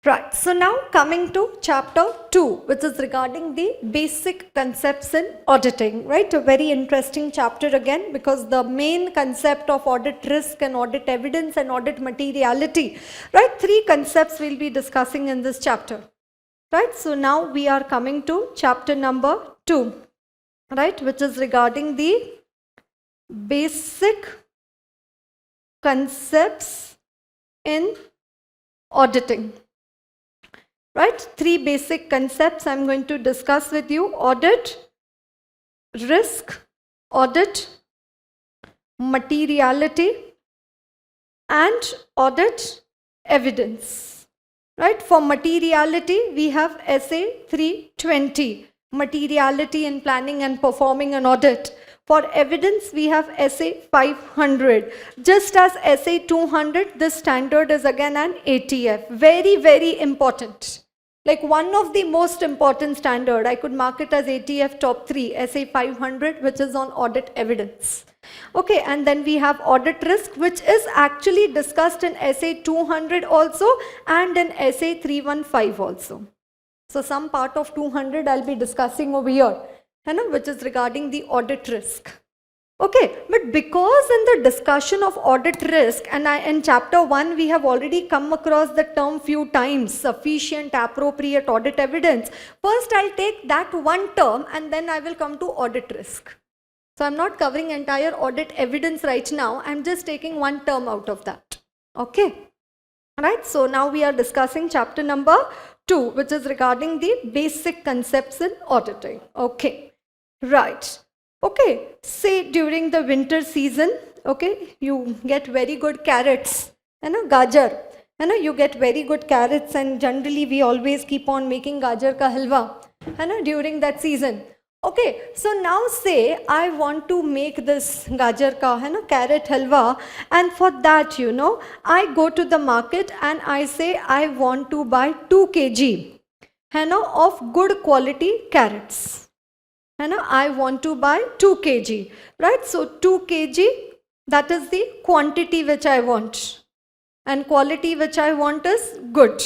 Right, so now coming to chapter 2, which is regarding the basic concepts in auditing, right? A very interesting chapter again, because the main concept of audit risk and audit evidence and audit materiality, right? 3 concepts we'll be discussing in this chapter, right? So now we are coming to chapter number 2, right? Which is regarding the basic concepts in auditing. Right, 3 basic concepts I'm going to discuss with you: audit, risk, audit, materiality, and audit evidence. Right, for materiality, we have SA 320, materiality in planning and performing an audit. For evidence, we have SA 500. Just as SA 200, this standard is again an ATF. Very, very important. Like one of the most important standard, I could mark it as ATF top 3, SA 500, which is on audit evidence. Okay, and then we have audit risk, which is actually discussed in SA 200 also and in SA 315 also. So some part of 200 I'll be discussing over here, which is regarding the audit risk. Okay, but because in the discussion of audit risk, and in chapter 1 we have already come across the term few times, sufficient, appropriate audit evidence. First I'll take that one term and then I will come to audit risk. So I'm not covering entire audit evidence right now, I'm just taking one term out of that. Okay, right, so now we are discussing chapter number 2, which is regarding the basic concepts in auditing. Okay, right. Okay, say during the winter season, okay, you get very good carrots, gajar, you get very good carrots, and generally we always keep on making gajar ka halwa, during that season. Okay, so now say I want to make this gajar ka, carrot halwa, and for that, I go to the market and I say I want to buy 2 kg, of good quality carrots. I want to buy 2 kg, right? So 2 kg, that is the quantity which I want, and quality which I want is good.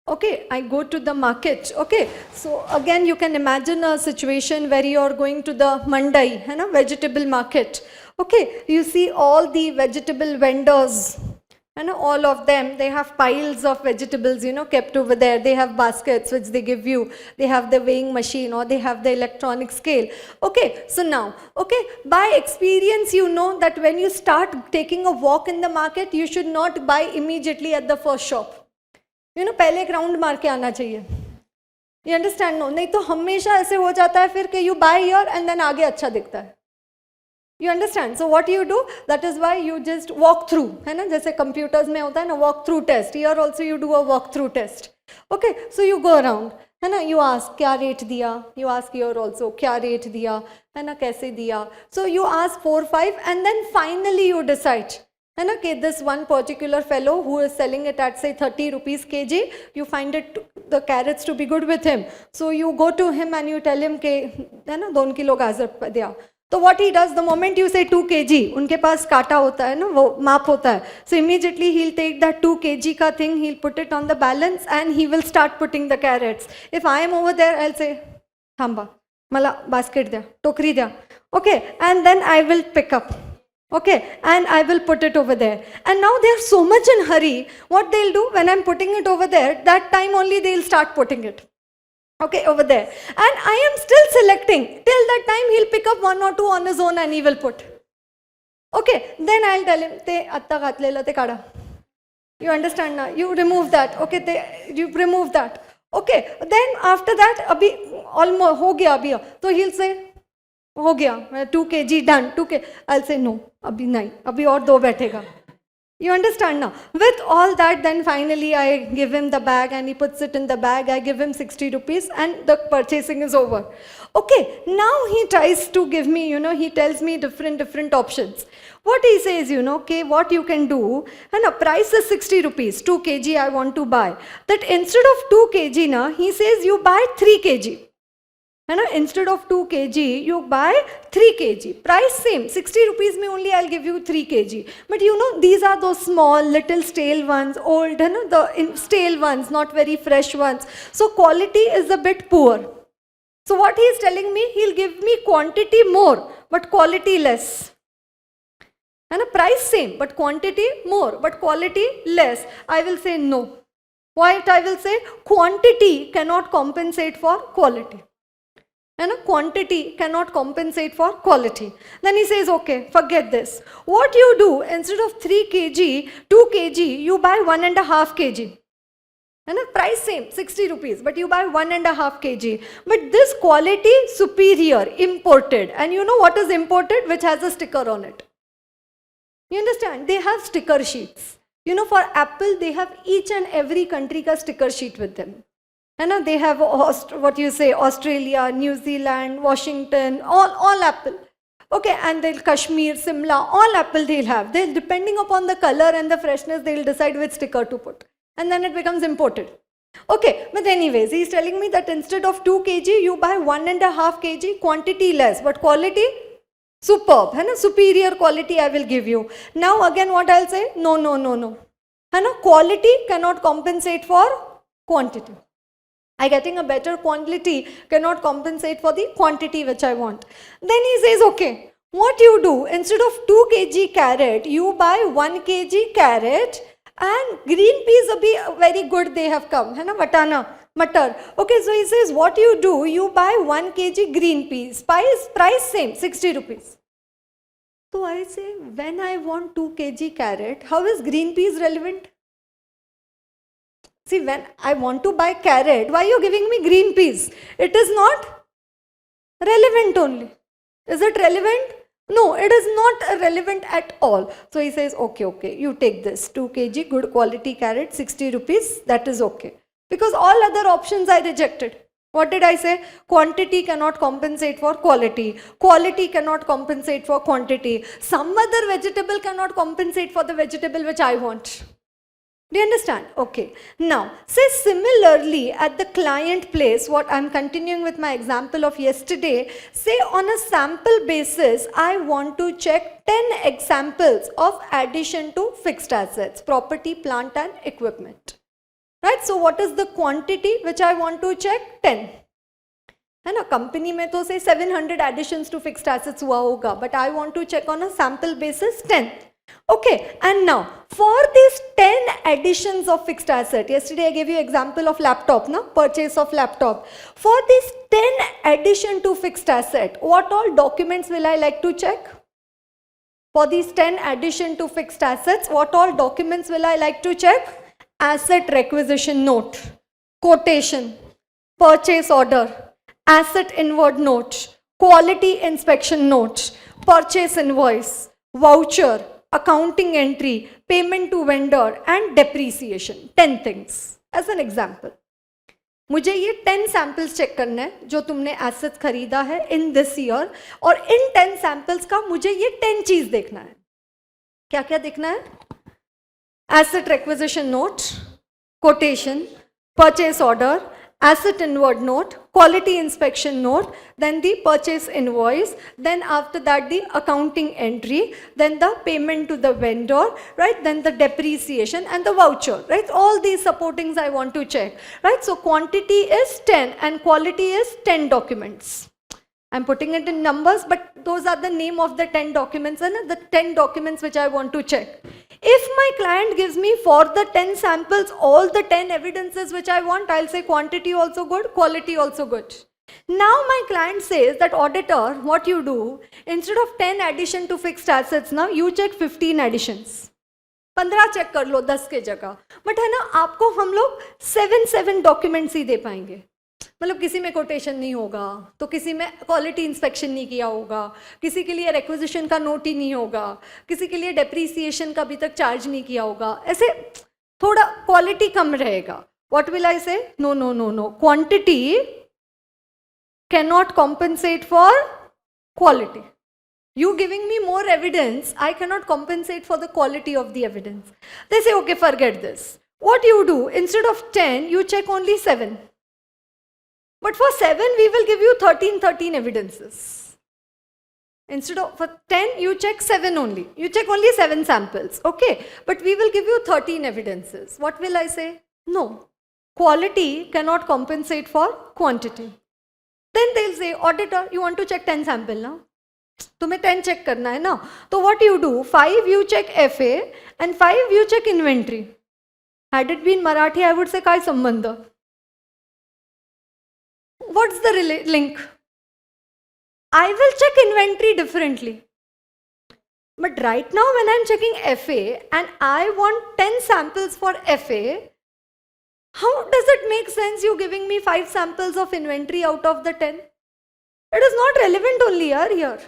Okay, I go to the market. Okay, so again you can imagine a situation where you are going to the mandai, vegetable market. Okay, you see all the vegetable vendors, all of them, they have piles of vegetables, kept over there. They have baskets which they give you. They have the weighing machine, or they have the electronic scale. Okay, so now, okay, by experience, you know that when you start taking a walk in the market, you should not buy immediately at the first shop. पहले एक round मार के आना चाहिए. You understand? No, नहीं तो हमेशा ऐसे हो जाता है फिर कि you buy here and then आगे अच्छा दिखता है. You understand? So what you do, that is why you just walk through, है ना, जैसे computers में होता है ना walk through test. Here also you do a walk through test. Okay, so you go around, है ना, you ask क्या rate दिया, you ask here also क्या rate दिया, है ना, कैसे दिया. So you ask 4-5 and then finally you decide, है ना, कि this one particular fellow who is selling it at say 30 rupees kg, you find it the carrots to be good with him. So you go to him and you tell him कि, है ना, 2 kilo गाजर दिया. So what he does, the moment you say 2 kg, उनके पास काटा होता है ना, वो माप होता है. So immediately he'll take that 2 kg का thing, he'll put it on the balance and he will start putting the carrots. If I am over there, I'll say, थांबा, मला basket द्या, टोकरी द्या. Okay, and then I will pick up. Okay, and I will put it over there. And now they are so much in hurry. What they'll do, when I'm putting it over there, that time only they'll start putting it. Okay, over there. And I am still selecting. Till that time, he'll pick up 1 or 2 on his own and he will put. Okay, then I'll tell him, te atta ghatlela te kada. You understand now? You remove that. Okay, you remove that. Okay, then after that, abhi almost ho gaya abhi. So he'll say, ho gaya, 2 kg done, 2 kg. I'll say, no, abhi nahi, abhi aur 2 baithega. You understand now? With all that, then finally I give him the bag and he puts it in the bag. I give him 60 rupees and the purchasing is over. Okay, now he tries to give me, he tells me different options. What he says, okay, what you can do, and the price is 60 rupees, 2 kg I want to buy. That instead of 2 kg, he says you buy 3 kg. है ना, instead of 2 kg you buy 3 kg, price same, 60 rupees में only I'll give you 3 kg. But you know, these are those small little stale ones, old, है ना, the stale ones, not very fresh ones, so quality is a bit poor. So what he is telling me, he'll give me quantity more but quality less, है ना, price same but quantity more but quality less. I will say no. What I will say, quantity cannot compensate for quality. And quantity cannot compensate for quality. Then he says, okay, forget this. What you do, instead of 3 kg, 2 kg, you buy 1.5 kg. And the price same, 60 rupees, but you buy 1.5 kg. But this quality superior, imported. And you know what is imported? Which has a sticker on it. You understand? They have sticker sheets. You know, for Apple, they have each and every country ka sticker sheet with them. And they have what you say, Australia, New Zealand, Washington, all Apple. Okay, and they'll Kashmir, Simla, all Apple they'll have. They'll, depending upon the color and the freshness, they'll decide which sticker to put. And then it becomes imported. Okay, but anyways, he's telling me that instead of 2 kg, you buy 1.5 kg, quantity less, but quality superb. है ना, superior quality I will give you. Now again what I'll say, no. है ना, quality cannot compensate for quantity. I getting a better quality cannot compensate for the quantity which I want. Then he says, okay, what you do, instead of 2 kg carrot, you buy 1 kg carrot, and green peas will be very good, they have come, hai na, vatana, matar. Okay, so he says, what you do, you buy 1 kg green peas, price same, 60 rupees. So I say, when I want 2 kg carrot, how is green peas relevant? See, when I want to buy carrot, why are you giving me green peas? It is not relevant only. Is it relevant? No, it is not relevant at all. So he says, okay, you take this 2 kg good quality carrot, 60 rupees, that is okay. Because all other options I rejected. What did I say? Quantity cannot compensate for quality. Quality cannot compensate for quantity. Some other vegetable cannot compensate for the vegetable which I want. Do you understand? Okay. Now, say similarly at the client place, what I'm continuing with my example of yesterday, say on a sample basis, I want to check 10 examples of addition to fixed assets, property, plant and equipment. Right? So, what is the quantity which I want to check? 10. And a company mein to say 700 additions to fixed assets hua hoga, but I want to check on a sample basis 10. Okay, and now for these 10 additions of fixed asset, yesterday I gave you example of laptop, no? Purchase of laptop. For these 10 addition to fixed asset, what all documents will I like to check? For these 10 addition to fixed assets, what all documents will I like to check? Asset requisition note, quotation, purchase order, asset inward note, quality inspection note, purchase invoice, voucher, accounting entry, payment to vendor and depreciation. 10 things as an example. मुझे ये 10 samples check करना है जो तुमने assets खरीदा है in this year, और इन 10 samples का मुझे ये 10 चीज देखना है. क्या क्या देखना है? Asset requisition note, quotation, purchase order, asset inward note, quality inspection note, then the purchase invoice, then after that the accounting entry, then the payment to the vendor, right, then the depreciation and the voucher, right, all these supportings I want to check, right. So quantity is 10 and quality is 10 documents. I'm putting it in numbers, but those are the name of the 10 documents and the 10 documents which I want to check. If my client gives me for the 10 samples all the 10 evidences which I want, I'll say quantity also good, quality also good. Now my client says that auditor, what you do, instead of 10 addition to fixed assets, now you check 15 additions. 15 check कर लो 10 के जगह. But है ना, आपको हम लोग 7 documents ही दे पाएंगे. मतलब किसी में कोटेशन नहीं होगा, तो किसी में क्वालिटी इंस्पेक्शन नहीं किया होगा, किसी के लिए रिक्विजिशन का नोट ही नहीं होगा, किसी के लिए डेप्रीसिएशन का अभी तक चार्ज नहीं किया होगा, ऐसे थोड़ा क्वालिटी कम रहेगा. What will I say? No, quantity can not compensate for quality. You giving me more evidence, I cannot compensate for the quality of the evidence. They say, okay, forget this. What you do, instead of 10, you check only 7. But for 7, we will give you 13 evidences. Instead of for 10, you check 7 only. You check only 7 samples. Okay. But we will give you 13 evidences. What will I say? No. Quality cannot compensate for quantity. Then they'll say, auditor, you want to check 10 sample now? तुम्हें 10 check करना है ना? So what you do? 5 you check FA and 5 you check inventory. Had it been Marathi, I would say काय संबंध? What's the link? I will check inventory differently. But right now when I'm checking FA and I want 10 samples for FA, how does it make sense you giving me 5 samples of inventory out of the 10? It is not relevant only here.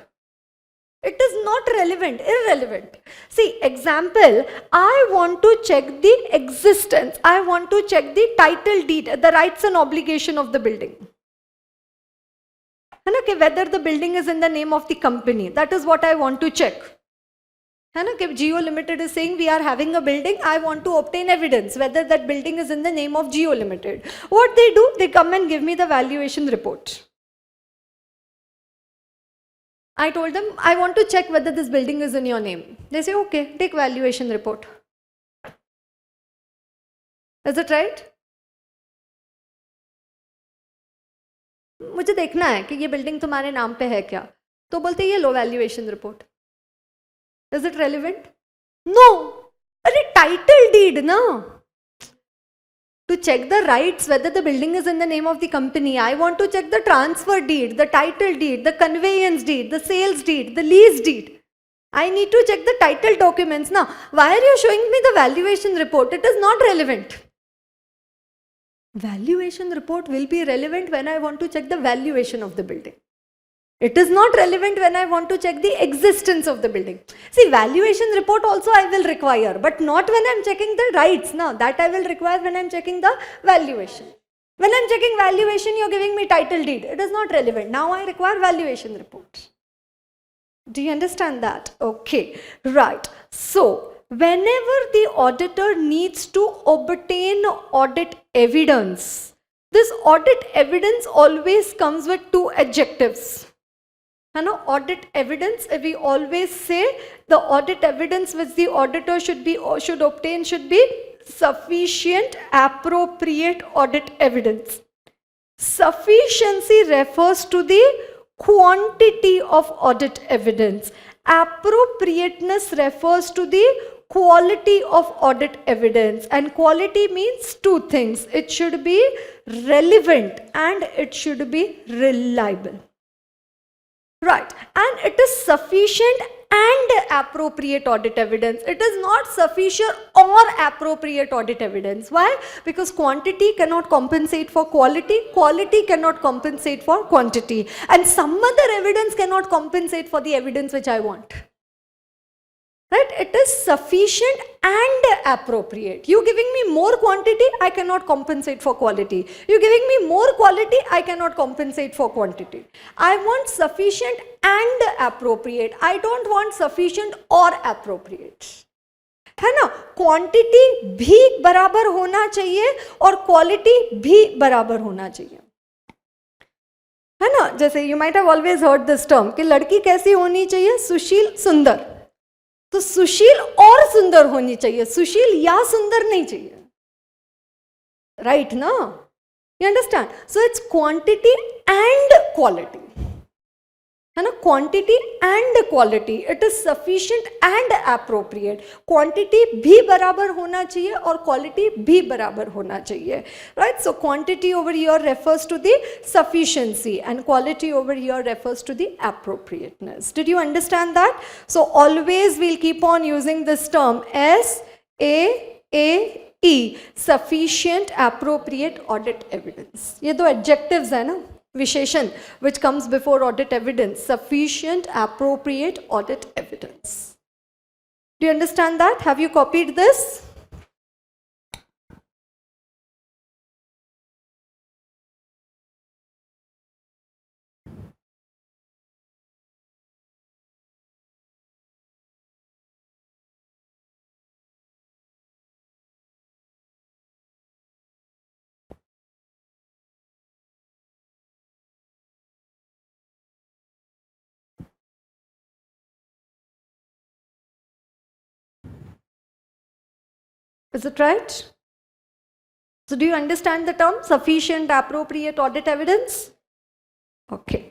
It is not relevant, irrelevant. See, example, I want to check the existence. I want to check the title deed, the rights and obligation of the building. Okay, whether the building is in the name of the company. That is what I want to check. If Geo Limited is saying we are having a building, I want to obtain evidence whether that building is in the name of Geo Limited. What they do, they come and give me the valuation report. I told them, I want to check whether this building is in your name. They say, okay, take valuation report. Is it right? मुझे देखना है कि ये building तुम्हारे नाम पे है क्या, तो बोलते ये लो valuation report. Is it relevant? No. अरे टाइटल डीड ना, to check the rights whether the building is in the name of the company. I want to check the transfer deed, the title deed, the conveyance deed, the sales deed, the lease deed. I need to check the title documents. Now, why are you showing me the valuation report? It is not relevant. Valuation report will be relevant when I want to check the valuation of the building. It is not relevant when I want to check the existence of the building. See, valuation report also I will require, but not when I am checking the rights. No, that I will require when I am checking the valuation. When I am checking valuation, you are giving me title deed. It is not relevant. Now I require valuation report. Do you understand that? Okay, right. So, whenever the auditor needs to obtain audit evidence, this audit evidence always comes with 2 adjectives. Audit evidence, we always say the audit evidence which the auditor should obtain should be sufficient, appropriate audit evidence. Sufficiency refers to the quantity of audit evidence. Appropriateness refers to the quality of audit evidence, and quality means 2 things. It should be relevant and it should be reliable. Right, and it is sufficient and appropriate audit evidence. It is not sufficient or appropriate audit evidence. Why? Because quantity cannot compensate for quality, quality cannot compensate for quantity, and some other evidence cannot compensate for the evidence which I want. Right? It is sufficient and appropriate. You giving me more quantity, I cannot compensate for quality. You giving me more quality, I cannot compensate for quantity. I want sufficient and appropriate. I don't want sufficient or appropriate. है ना? Quantity भी बराबर होना चाहिए और quality भी बराबर होना चाहिए. है ना? जैसे you might have always heard this term कि लड़की कैसी होनी चाहिए? सुशील, सुंदर. तो सुशील और सुंदर होनी चाहिए, सुशील या सुंदर नहीं चाहिए. राइट ना? You understand? So it's quantity and quality, है ना? Quantity and quality. It is sufficient and appropriate. Quantity भी बराबर होना चाहिए और क्वालिटी भी बराबर होना चाहिए. Right? So quantity over here refers to the sufficiency and quality over here refers to the appropriateness. Did you understand that? So always we'll keep on using this term SAAE, sufficient appropriate audit evidence. ये दो adjectives है ना, विशेषण which comes before audit evidence. Sufficient appropriate audit evidence. Do you understand that? Have you copied this? Is it right? So do you understand the term sufficient, appropriate audit evidence? Okay.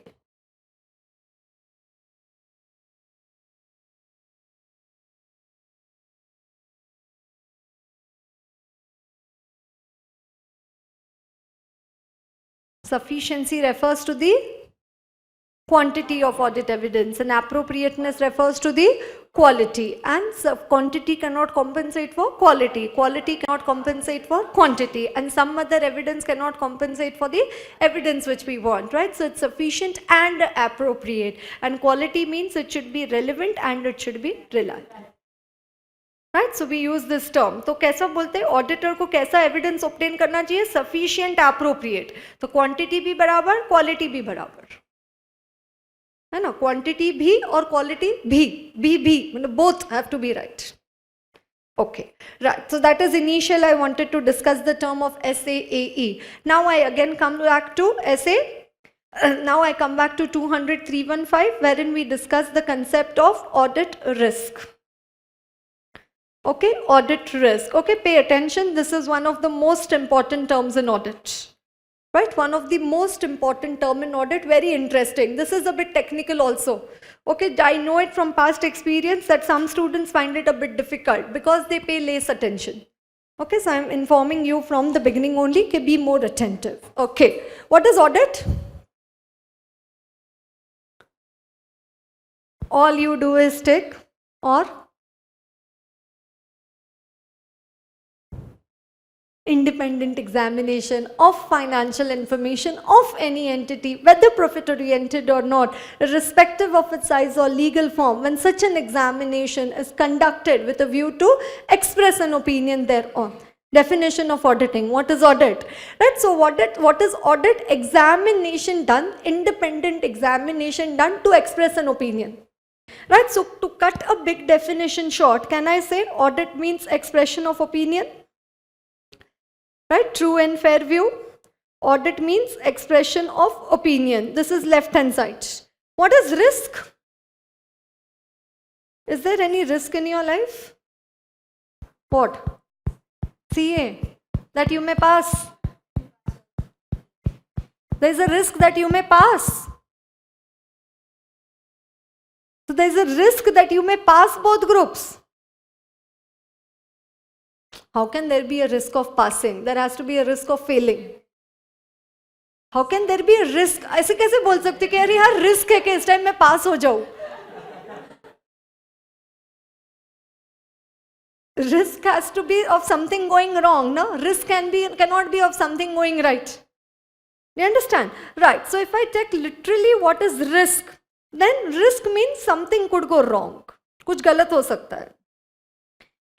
Sufficiency refers to the quantity of audit evidence and appropriateness refers to the quality, and quantity cannot compensate for quality, quality cannot compensate for quantity, and some other evidence cannot compensate for the evidence which we want, right? So it's sufficient and appropriate, and quality means it should be relevant and it should be reliable. Right, so we use this term. तो कैसा बोलते हैं auditor को कैसा evidence obtain करना चाहिए? Sufficient appropriate. तो quantity भी बराबर, क्वालिटी भी बराबर, है ना? क्वांटिटी भी और क्वालिटी भी मतलब both have to be right. Okay, right. So that is initial. I wanted to discuss the term of SAAE. Now I again come back to SA. Now I come back to 200-315, wherein we discuss the concept of audit risk. Okay, audit risk. Okay, pay attention. This is one of the most important terms in audit. Right, one of the most important term in audit, very interesting. This is a bit technical also. Okay, I know it from past experience that some students find it a bit difficult because they pay less attention. Okay, so I'm informing you from the beginning only, to be more attentive. Okay, what is audit? All you do is tick or independent examination of financial information of any entity, whether profit oriented or not, irrespective of its size or legal form, when such an examination is conducted with a view to express an opinion thereon. Definition of auditing. What is audit? Right, so what is audit? Examination done, independent examination done to express an opinion. Right, so to cut a big definition short, can I say audit means expression of opinion? Right, true and fair view. Audit means expression of opinion. This is left hand side. What is risk? Is there any risk in your life? What? CA, that you may pass. There is a risk that you may pass. So there is a risk that you may pass both groups. How can there be a risk of passing? There has to be a risk of failing. How can there be a risk? ऐसे कैसे बोल सकते कि अरे यार risk है कि इस time मैं pass हो जाऊँ? Risk has to be of something going wrong, no? Risk cannot be of something going right. Do you understand? Right. So if I take literally what is risk, then risk means something could go wrong. कुछ गलत हो सकता है.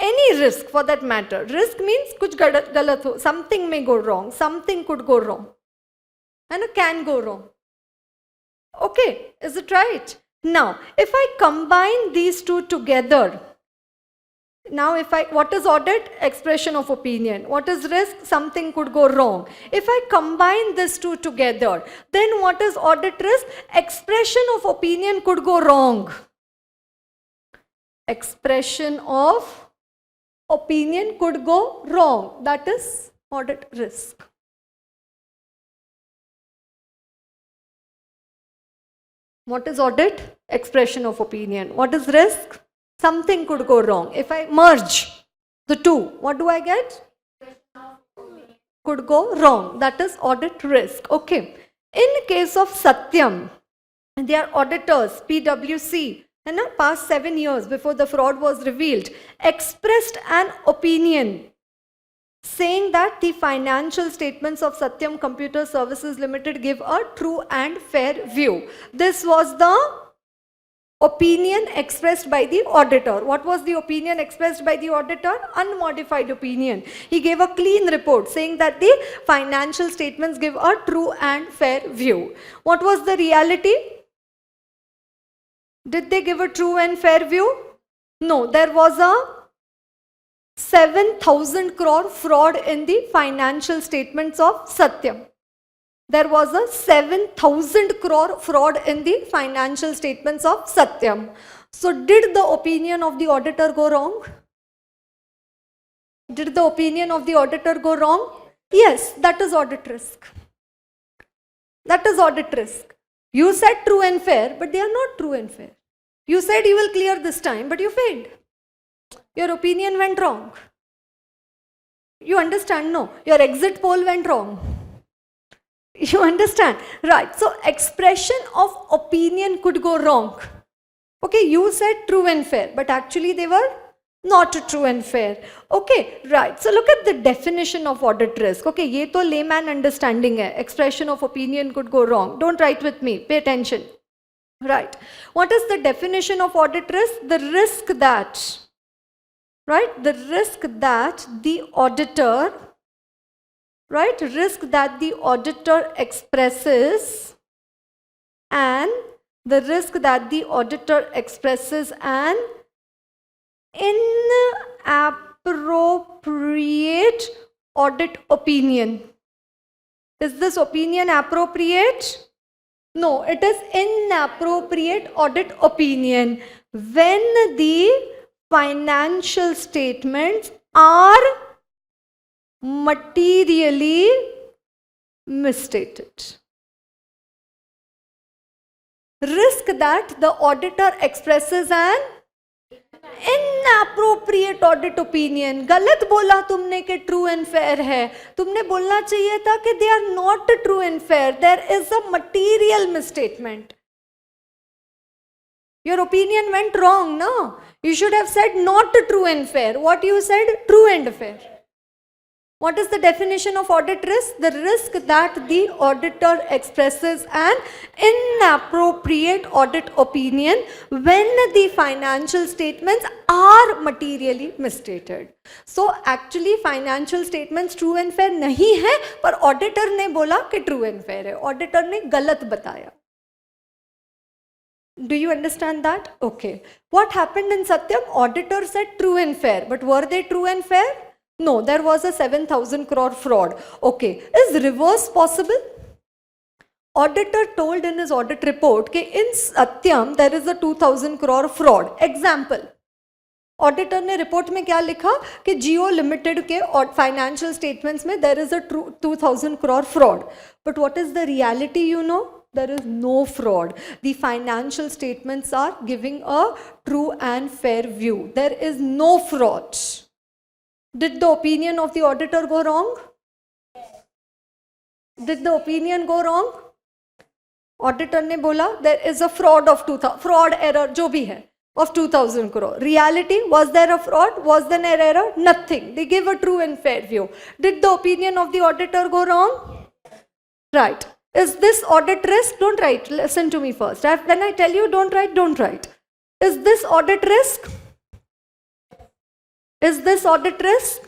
Any risk for that matter. Risk means कुछ गलत हो. Something may go wrong. Something could go wrong. And it can go wrong. Okay, is it right? Now, if I combine these two together, now what is audit? Expression of opinion. What is risk? Something could go wrong. If I combine these two together, then what is audit risk? Expression of opinion could go wrong. Expression of opinion could go wrong. That is audit risk. What is audit? Expression of opinion. What is risk? Something could go wrong. If I merge the two, what do I get? Could go wrong. That is audit risk. Okay. In case of Satyam, they are auditors, PwC, and past 7 years before the fraud was revealed, expressed an opinion saying that the financial statements of Satyam Computer Services Limited give a true and fair view. This was the opinion expressed by the auditor. What was the opinion expressed by the auditor? Unmodified opinion. He gave a clean report saying that the financial statements give a true and fair view. What was the reality? Did they give a true and fair view? No, there was a 7,000 crore fraud in the financial statements of Satyam. There was a 7,000 crore fraud in the financial statements of Satyam. So did the opinion of the auditor go wrong? Did the opinion of the auditor go wrong? Yes, that is audit risk. That is audit risk. You said true and fair, but they are not true and fair. You said you will clear this time, but you failed. Your opinion went wrong. You understand? No. Your exit poll went wrong. You understand? Right. So expression of opinion could go wrong. Okay, you said true and fair, but actually they were not true and fair. Okay, right. So look at the definition of audit risk. Okay, ये तो layman understanding है. Expression of opinion could go wrong. Don't write with me. Pay attention. Right. What is the definition of audit risk? The risk that, right? The risk that the auditor, right? Risk that the auditor expresses and the risk that the auditor expresses an inappropriate audit opinion. Is this opinion appropriate? No, it is inappropriate audit opinion when the financial statements are materially misstated. Risk that the auditor expresses an inappropriate audit opinion. गलत बोला तुमने कि true and fair है. तुमने बोलना चाहिए था कि they are not true and fair. There is a material misstatement. Your opinion went wrong, no? You should have said not true and fair. What you said? True and fair. What is the definition of audit risk? The risk that the auditor expresses an inappropriate audit opinion when the financial statements are materially misstated. So actually financial statements true and fair नहीं है, पर auditor ने बोला कि true and fair है. Auditor ने गलत बताया. Do you understand that? Okay. What happened in Satyam? Auditor said true and fair, but were they true and fair? No, there was a 7,000 crore fraud. Okay. Is reverse possible? Auditor told in his audit report that in Satyam there is a 2,000 crore fraud. Example. Auditor ने report में क्या लिखा कि Jio Limited के financial statements में there is a 2,000 crore fraud. But what is the reality, you know? There is no fraud. The financial statements are giving a true and fair view. There is no fraud. Did the opinion of the auditor go wrong? Did the opinion go wrong? Auditor ने बोला there is a fraud of 2,000, fraud error जो भी है of 2,000 crore. Reality, was there a fraud? Was there an error? Nothing. They gave a true and fair view. Did the opinion of the auditor go wrong? Right. Is this audit risk? Don't write. Listen to me first. When I tell you don't write, don't write. Is this audit risk? Is this audit risk?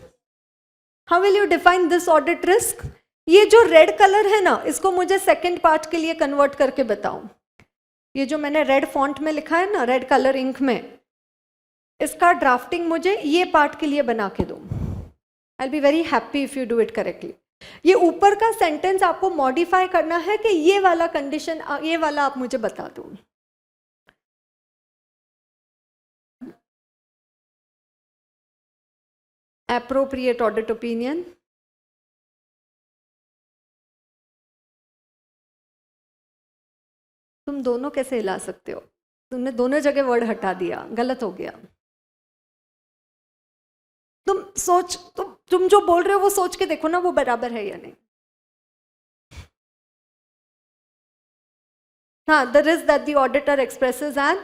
How will you define this audit risk? ये जो red colour है ना, इसको मुझे second part के लिए convert करके बताओ. ये जो मैंने रेड फॉन्ट में लिखा है ना, रेड कलर इंक में, इसका ड्राफ्टिंग मुझे ये पार्ट के लिए बना के दो. I will be very happy if you do it correctly. ये ऊपर का सेंटेंस आपको मॉडिफाई करना है कि ये वाला कंडीशन, ये वाला आप मुझे बता दो. Appropriate audit opinion. तुम दोनों कैसे हिला सकते हो? तुमने दोनों जगह वर्ड हटा दिया, गलत हो गया. तुम सोच, तुम जो बोल रहे हो वो सोच के देखो ना, वो बराबर है या नहीं. हाँ, the risk that the auditor expresses and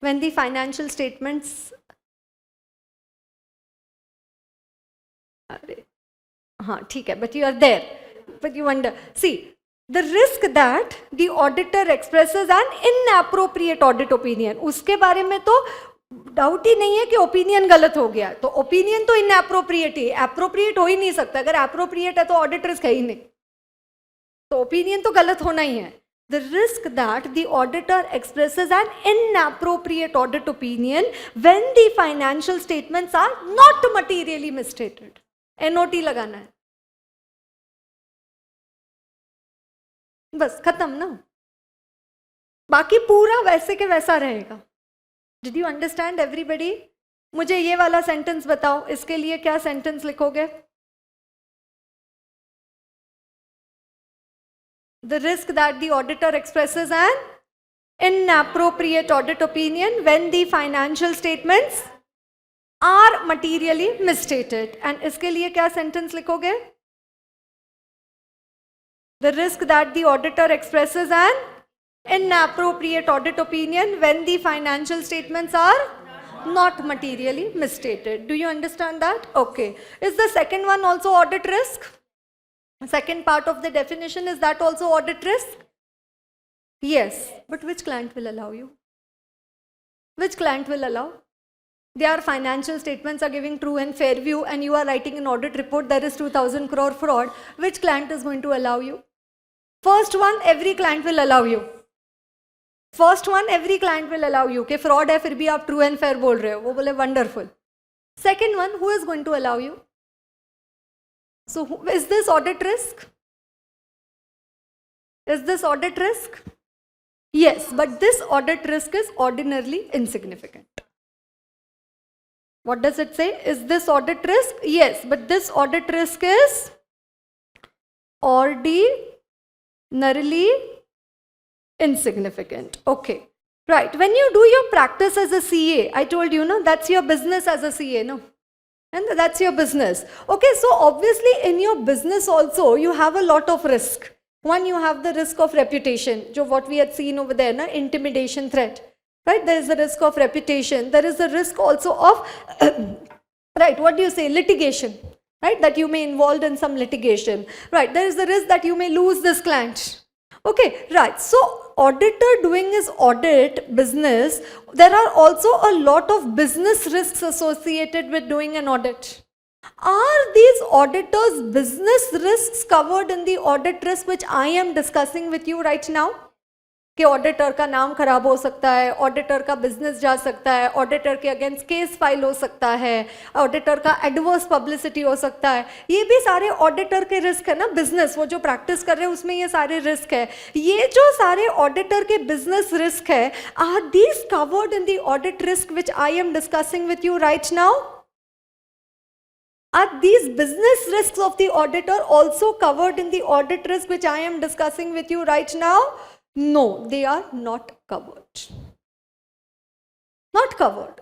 when the financial statements, हाँ ठीक है, but you are there, but you wonder, see, the risk that the auditor expresses an inappropriate audit opinion, उसके बारे में तो डाउट ही नहीं है कि ओपिनियन गलत हो गया. तो ओपिनियन तो इनएप्रोप्रिएट ही, एप्रोप्रिएट हो ही नहीं सकता. अगर एप्रोप्रिएट है तो ऑडिट रिस्क है ही नहीं, तो ओपिनियन तो गलत होना ही है. The risk that the auditor expresses an inappropriate audit opinion when the financial statements are not materially misstated. NOT लगाना है. बस खत्म ना. बाकी पूरा वैसे के वैसा रहेगा. Did you understand everybody? मुझे ये वाला सेंटेंस बताओ, इसके लिए क्या सेंटेंस लिखोगे? The risk that the auditor expresses an inappropriate audit opinion when the financial statements are materially misstated. And इसके लिए क्या सेंटेंस लिखोगे? The risk that the auditor expresses an inappropriate audit opinion when the financial statements are not materially misstated. Do you understand that? Okay. Is the second one also audit risk? Second part of the definition, is that also audit risk? Yes. But which client will allow you? Which client will allow? Their financial statements are giving true and fair view and you are writing an audit report, there is 2000 crore fraud. Which client is going to allow you? First one, every client will allow you. First one, every client will allow you. कि fraud है फिर भी आप true and fair बोल रहे हो, वो बोले wonderful. Second one, who is going to allow you? So is this audit risk? Is this audit risk? Yes, but this audit risk is ordinarily insignificant. What does it say? Is this audit risk? Yes, but this audit risk is ordinarily insignificant. Okay. Right. When you do your practice as a CA, I told you, no, that's your business as a CA, no? And that's your business. Okay, so obviously in your business also, you have a lot of risk. One, you have the risk of reputation, what we had seen over there, na? Intimidation threat. Right? There is the risk of reputation. There is the risk also of, right, what do you say, litigation. Right? That you may involved in some litigation. Right? There is the risk that you may lose this client. Okay, right. So auditor doing his audit business, there are also a lot of business risks associated with doing an audit. Are these auditors' business risks covered in the audit risk which I am discussing with you right now? कि auditor का नाम खराब हो सकता है, auditor का business जा सकता है, ऑडिटर के अगेंस्ट केस फाइल हो सकता है, ऑडिटर का एडवर्स पब्लिसिटी हो सकता है. ये भी सारे ऑडिटर के रिस्क है ना. बिजनेस वो जो प्रैक्टिस कर रहे हैं उसमें ये सारे रिस्क है. ये जो सारे ऑडिटर के बिजनेस रिस्क है, are these covered in the audit risk which I am discussing with you right now? Are these business risks of the auditor also covered in the audit risk which I am discussing with you right now? No, they are not covered. Not covered.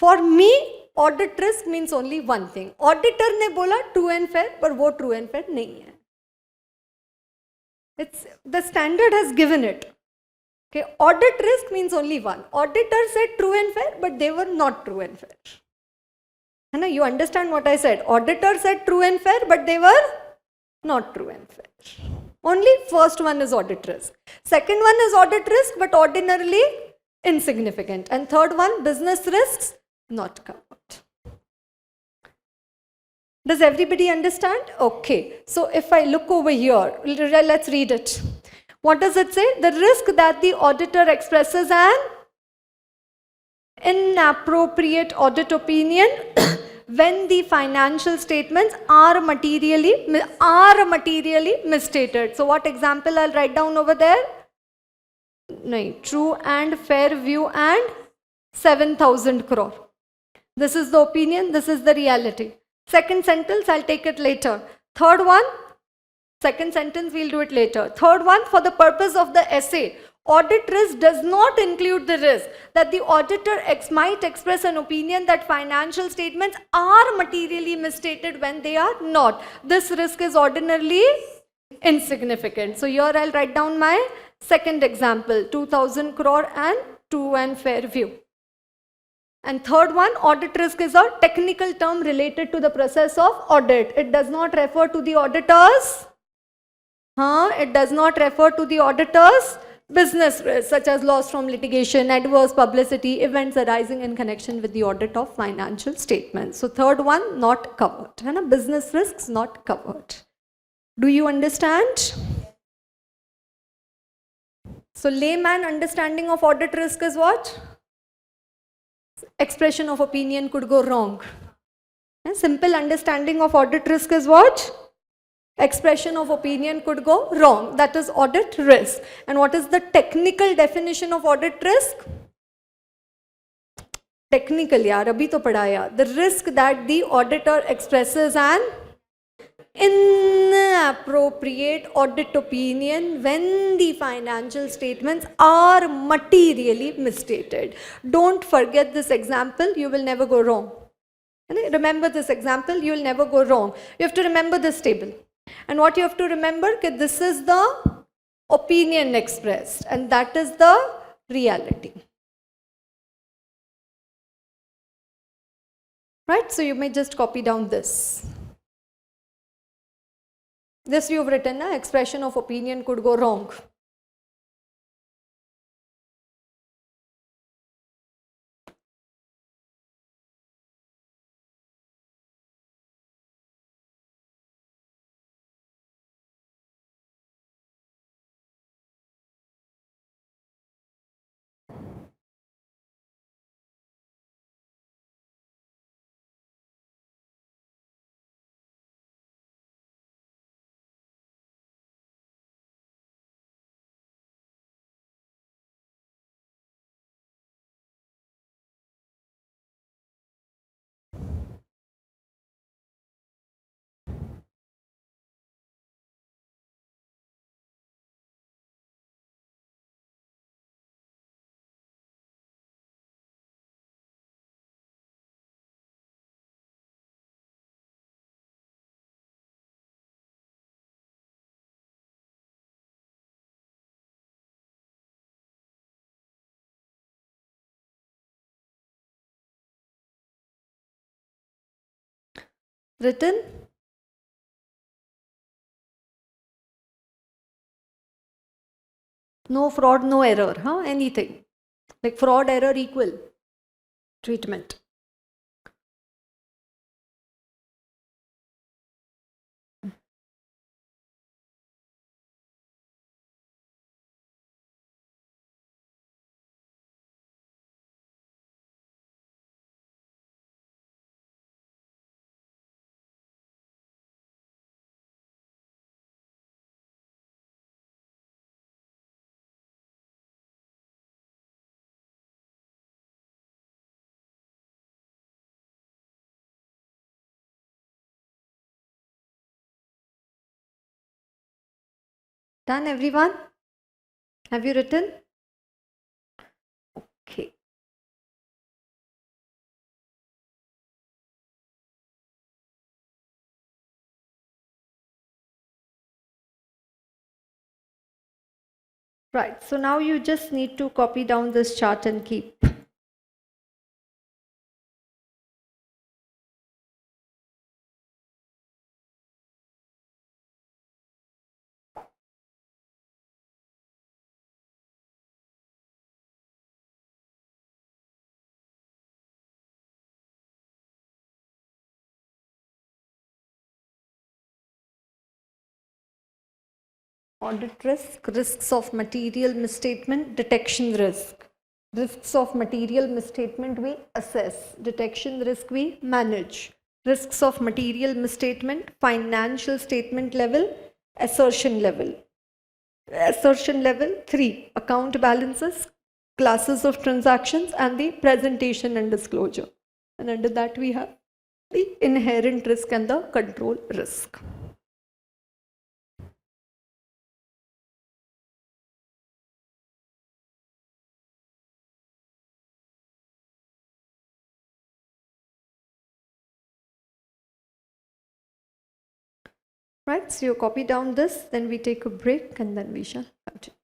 For me, audit risk means only one thing. Auditor ने बोला true and fair, पर वो true and fair नहीं है. It's the standard has given it. Okay, audit risk means only one. Auditor said true and fair, but they were not true and fair. And you understand what I said? Auditor said true and fair, but they were not true and fair. Only first one is audit risk. Second one is audit risk, but ordinarily insignificant. And third one, business risks, not covered. Does everybody understand? Okay. So if I look over here, let's read it. What does it say? The risk that the auditor expresses an inappropriate audit opinion when the financial statements are materially misstated. So what example I'll write down over there? No, true and fair view and 7,000 crore. This is the opinion, this is the reality. Second sentence, I'll take it later. Third one, second sentence, we'll do it later. Third one, for the purpose of the essay, audit risk does not include the risk that the auditor might express an opinion that financial statements are materially misstated when they are not. This risk is ordinarily insignificant. So here I'll write down my second example, 2,000 crore and true and fair view. And third one, audit risk is a technical term related to the process of audit. It does not refer to the auditors. It does not refer to the auditors' business risks such as loss from litigation, adverse publicity, events arising in connection with the audit of financial statements. So third one, not covered. Business risks not covered. Do you understand? So layman understanding of audit risk is what? Expression of opinion could go wrong. Simple understanding of audit risk is what? expression of opinion could go wrong. That is audit risk. And what is the technical definition of audit risk? Technical, yaar, abhi to padhaya. The risk that the auditor expresses an inappropriate audit opinion when the financial statements are materially misstated. Don't forget this example, you will never go wrong. Remember this example, you will never go wrong. You have to remember this table. And what you have to remember, that this is the opinion expressed and that is the reality. Right? So you may just copy down this. This you've written, expression of opinion could go wrong. Written? No fraud, no error, anything. Like fraud, error, equal treatment. Done, everyone? Have you written? Okay. Right, so now you just need to copy down this chart and keep. Audit risk, risks of material misstatement, detection risk. Risks of material misstatement we assess, detection risk we manage. Risks of material misstatement, financial statement level, assertion level. Assertion level 3, account balances, classes of transactions and the presentation and disclosure. And under that we have the inherent risk and the control risk. Right, so you copy down this, then we take a break and then we shall continue.